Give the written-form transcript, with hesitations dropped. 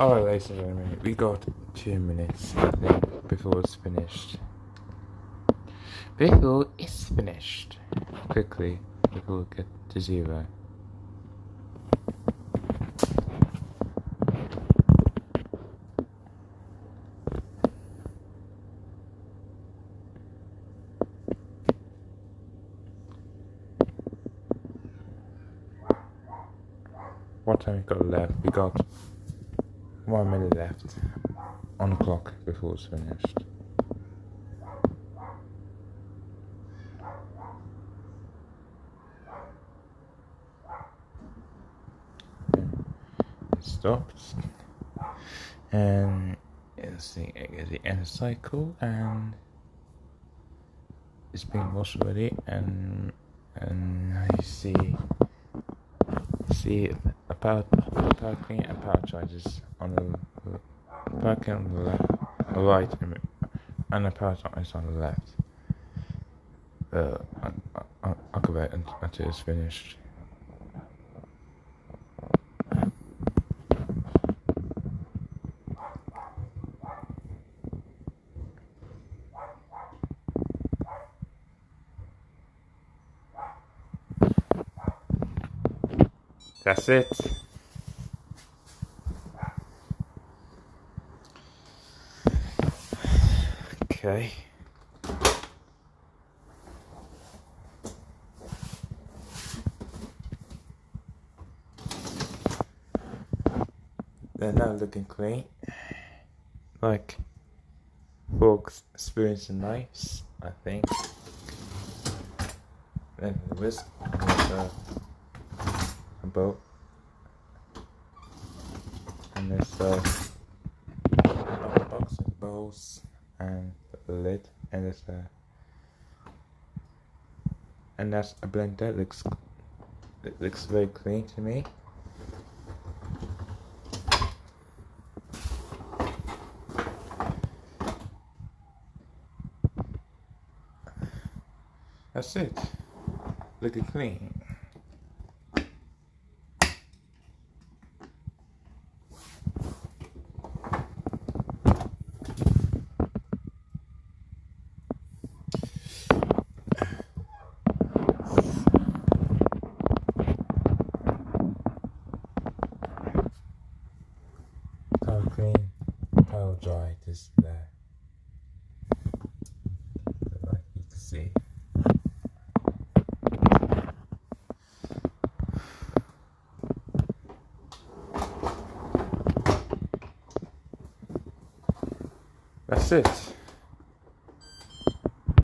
Alright, ladies and gentlemen, we got 2 minutes, I think, before it's finished. Before it's finished. Quickly, before we get to 0. What time we got left? We got 1 minute left on the clock before it's finished. It stopped, and it's the end of the cycle, and it's been washed already, and you see a power clean and power chargers on the power clean on the left, right, and the power chargers on the left. I'll go back until it's finished. That's it. Okay. They're now looking clean. Like forks, spoons and knives, I think. Then the whisk and a bowl. And there's a box of bowls and the lid, and there's and that's a blender. It looks very clean to me. That's it. Looking clean. Power clean, power dry, just there. Like you can see. That's it.